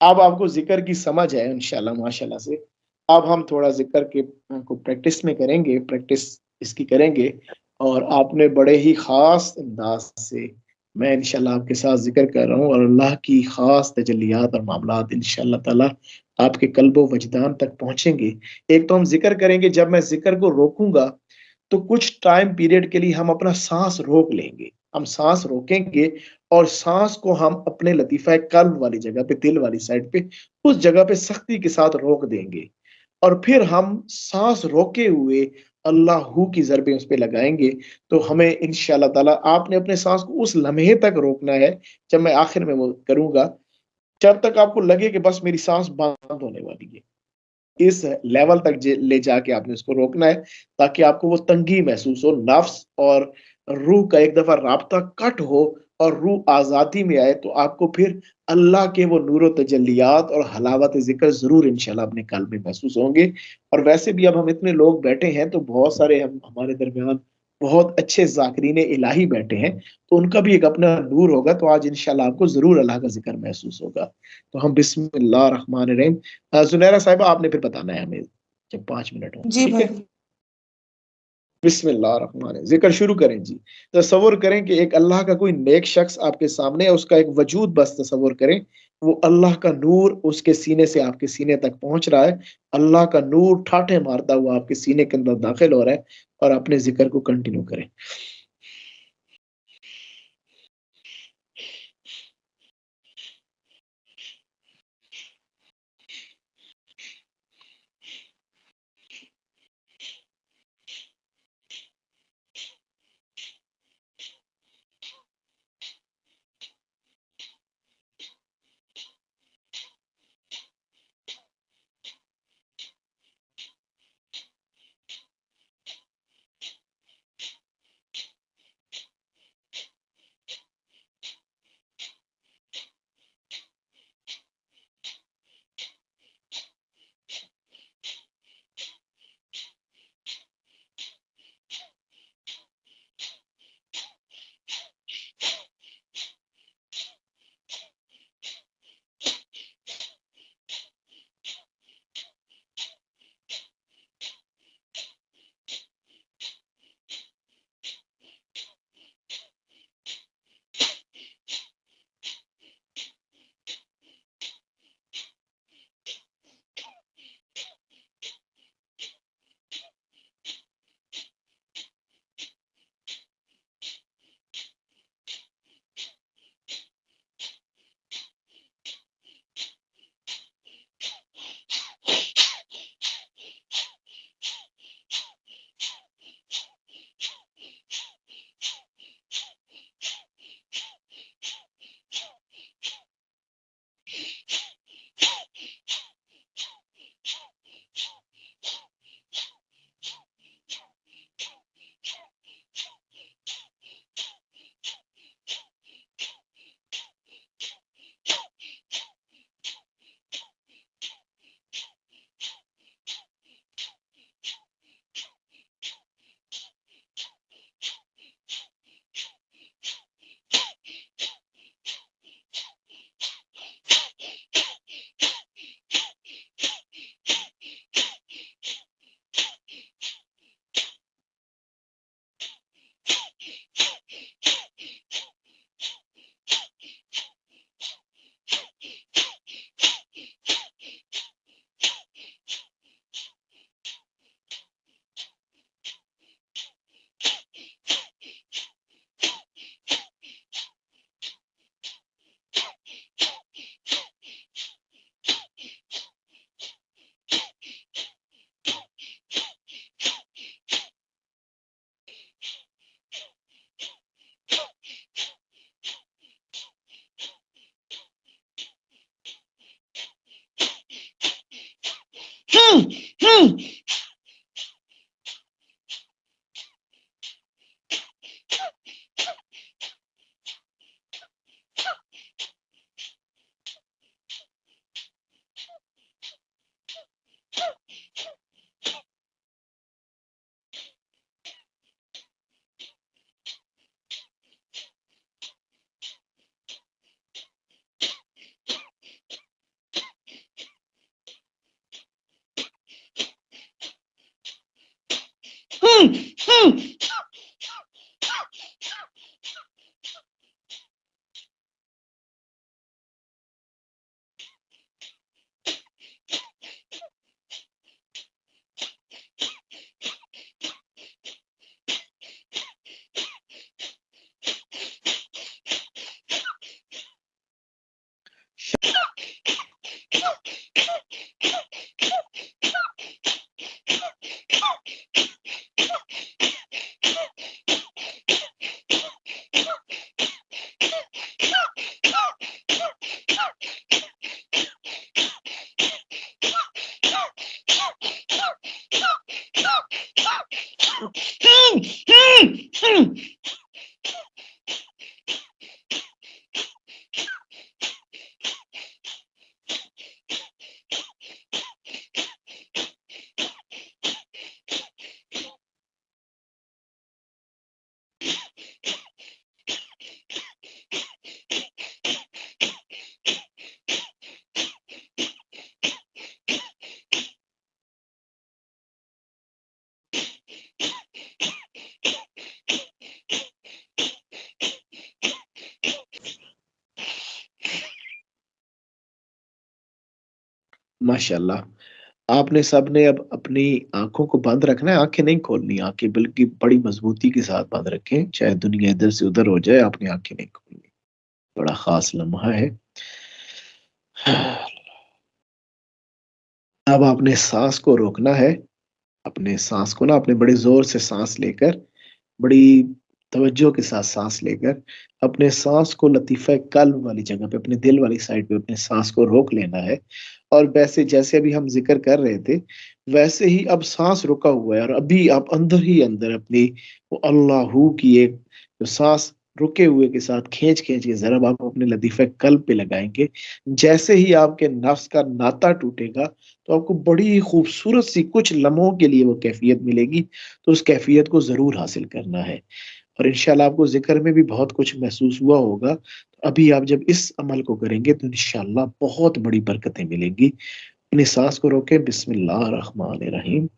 अब आपको जिक्र की समझ है इंशाल्लाह माशाल्लाह से। अब हम थोड़ा जिक्र के को प्रैक्टिस में करेंगे, प्रैक्टिस इसकी करेंगे। और आपने बड़े ही खास अंदाज से, मैं इंशाल्लाह आपके साथ जिक्र कर रहा हूँ, और अल्लाह की खास तजल्लियात और मामलात इंशाल्लाह ताला आपके कल्बो वजदान तक पहुंचेंगे। एक तो हम जिक्र करेंगे, जब मैं जिक्र को रोकूंगा तो कुछ टाइम पीरियड के लिए हम अपना सांस रोक लेंगे, हम सांस रोकेंगे, और सांस को हम अपने लतीफा कल्ब वाली जगह पे, दिल वाली साइड पे, उस जगह पे सख्ती के साथ रोक देंगे। और फिर हम सांस रोके हुए अल्लाहू की ज़रबे उस पे लगाएंगे। तो हमें इंशाल्लाह ताला, आपने अपने सांस को उस लम्हे तक रोकना है जब मैं आखिर में वो करूंगा, जब तक आपको लगे कि बस मेरी सांस बंद होने वाली है। इस लेवल तक ले जाके आपने उसको रोकना है, ताकि आपको वो तंगी महसूस हो, नफ्स और रूह का एक दफा राब्ता कट हो और रूह आजादी में आए, तो आपको फिर अल्लाह के वो नूर तजल्लियात और हलावत जिक्र जरूर इंशाल्लाह अपने कल्ब में महसूस होंगे। और वैसे भी अब हम इतने लोग बैठे हैं, तो बहुत सारे हम हमारे दरमियान बहुत अच्छे जाकिरीन इलाही बैठे हैं, तो उनका भी एक अपना नूर होगा। तो आज इंशाल्लाह आपको जरूर अल्लाह का जिक्र महसूस होगा। तो हम बिस्मिल्लाह रहमान रहीम। जुनैरा साहिबा, आपने फिर बताना है हमें जब 5 मिनट हो, जी ठीक है। भाई। बिस्मिल्लाह रहमान, जिक्र शुरू करें जी। तसव्वुर करें कि एक अल्लाह का कोई नेक शख्स आपके सामने है, उसका एक वजूद बस तसव्वुर करें। वो अल्लाह का नूर उसके सीने से आपके सीने तक पहुंच रहा है। अल्लाह का नूर ठाठे मारता हुआ आपके सीने के अंदर दाखिल हो रहा है। और अपने जिक्र को कंटिन्यू करें। माशाल्लाह। आपने सबने अब अपनी आंखों को बंद रखना है, आंखें नहीं खोलनी, आंखें बल्कि बड़ी मजबूती के साथ बंद रखें, चाहे दुनिया इधर से उधर हो जाए, आपने आंखें नहीं खोलनी। बड़ा खास लम्हा है। अब आपने सांस को रोकना है। अपने सांस को ना, अपने बड़े जोर से सांस लेकर, बड़ी तवज्जो के साथ सांस लेकर अपने सांस को लतीफा कल्ब वाली जगह पे, अपने दिल वाली साइड पे अपने सांस को रोक लेना है। और वैसे जैसे अभी हम जिक्र कर रहे थे, वैसे ही अब सांस रुका हुआ है और अभी आप अंदर ही अंदर अपनी वो अल्लाहू की एक जो सांस रुके हुए के साथ खींच खींच के जरा आप अपने लतीफे कल्ब पे लगाएंगे। जैसे ही आपके नफ्स का नाता टूटेगा, तो आपको बड़ी ही खूबसूरत सी कुछ लम्हों के लिए वो कैफियत मिलेगी। तो उस कैफियत को जरूर हासिल करना है। और इंशाल्लाह आपको जिक्र में भी बहुत कुछ महसूस हुआ होगा। तो अभी आप जब इस अमल को करेंगे तो इंशाल्लाह बहुत बड़ी बरकतें मिलेंगी। अपनी सांस को रोके, बिस्मिल्लाह रहमान रहीम।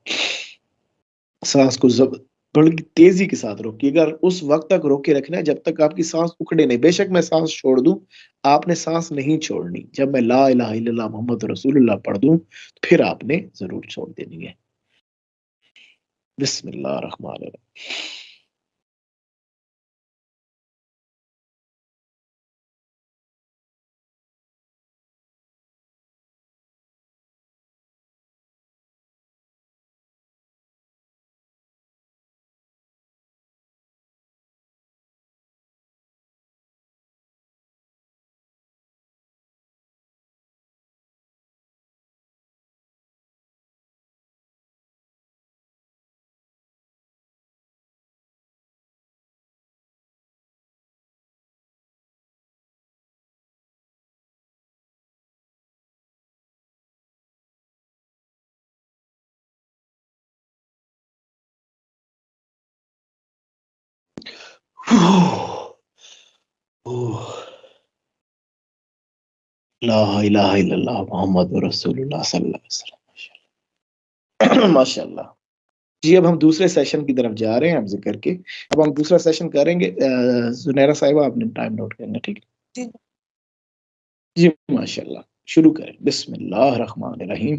सांस को जब बड़ी तेजी के साथ रोकिए। अगर उस वक्त तक रोके रखना है जब तक आपकी सांस उखड़े नहीं। बेशक मैं सांस छोड़ दूं, आपने सांस नहीं छोड़नी। जब मैं ला इलाहा इल्लल्लाह मोहम्मद रसूलुल्लाह पढ़ दूं, फिर आपने जरूर छोड़ देनी है। बिस्मिल्लाह रहमान रहीम। ला इलाहा इल्लल्लाह मोहम्मद रसूलुल्लाह सल्लल्लाहु अलैहि वसल्लम। माशाल्लाह। जी, अब हम दूसरे सेशन की तरफ जा रहे हैं, हम जिक्र के। अब हम दूसरा सेशन करेंगे। जुनैरा साहिबा, आपने टाइम नोट करना, ठीक है जी? माशाल्लाह। शुरू करें। बिस्मिल्लाह रहमान रहीम।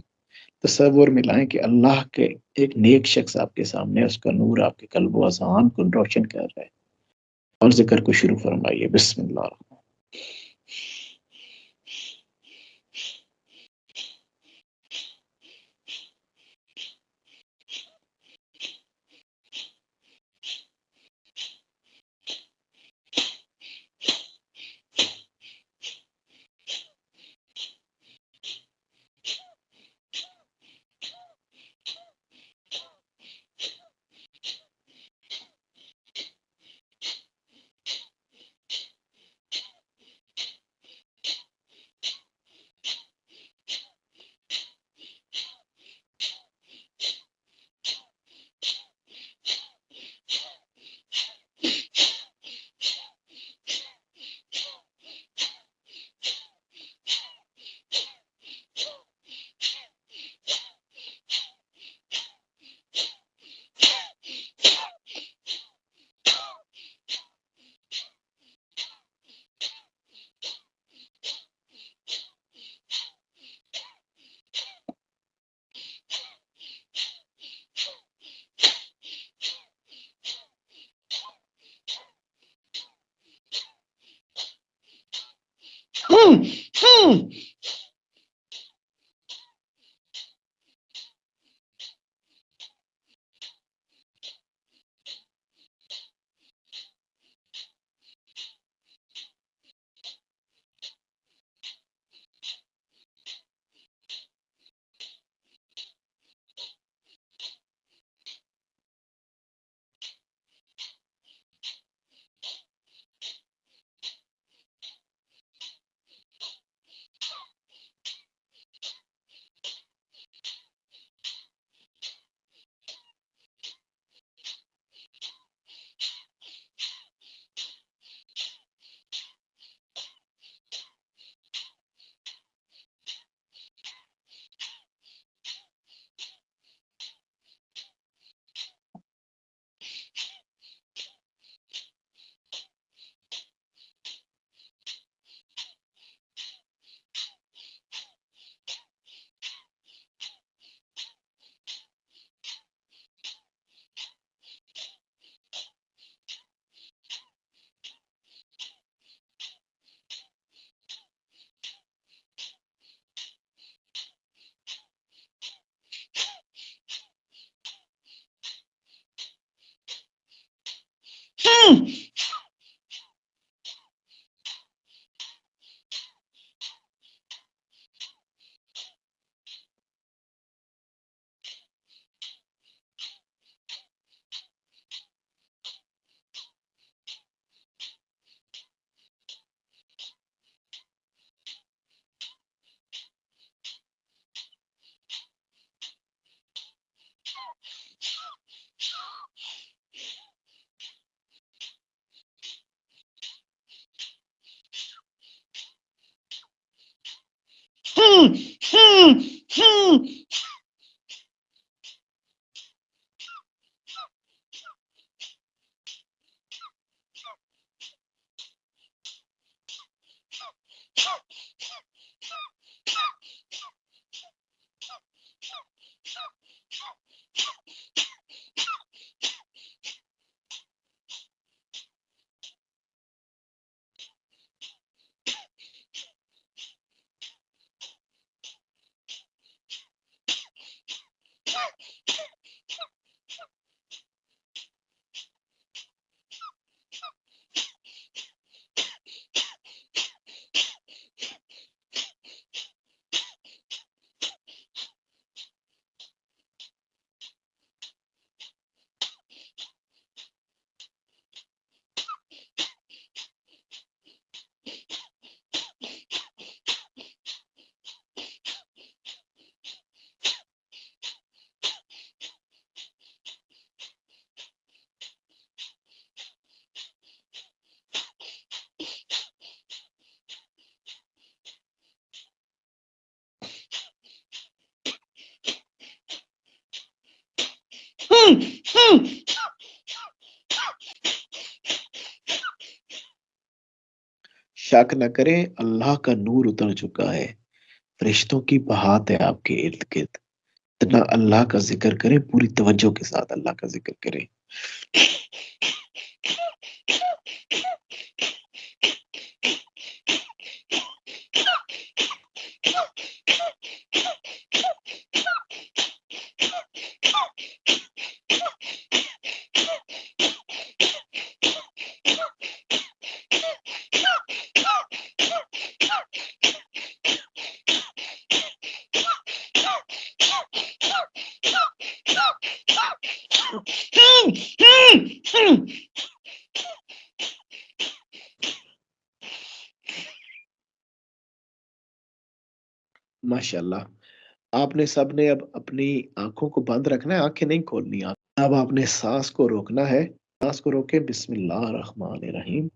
तसव्वुर में लाएं कि अल्लाह के एक नेक शख्स आपके सामने है, उसका नूर आपके कल्ब व अज़ान को रोशन कर रहा है। और जिक्र को शुरू फरमाइए। बिस्मिल्लाह। हम्म, हम्म। शक न करें, अल्लाह का नूर उतर चुका है, फरिश्तों की बहात है आपके इर्द गिर्द। इतना अल्लाह का जिक्र करें, पूरी तवज्जो के साथ अल्लाह का जिक्र करें। माशाल्लाह, आपने सबने अब अपनी आंखों को बंद रखना है, आंखें नहीं खोलनी। अब आपने सांस को रोकना है। सांस को रोके, बिस्मिल्लाह रहमान रहीम।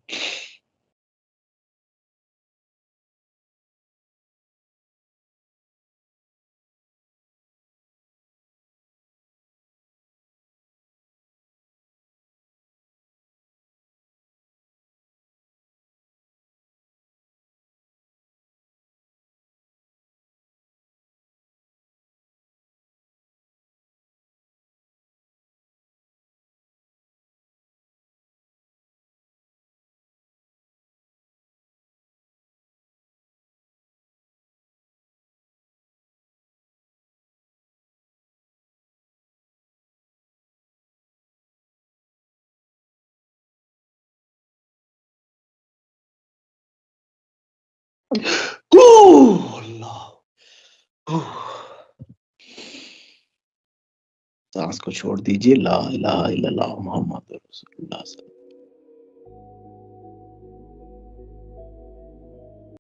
अल्लाह। सांस को छोड़ दीजिए। ला इलाहा इल्लल्लाह मुहम्मद रसूलुल्लाह।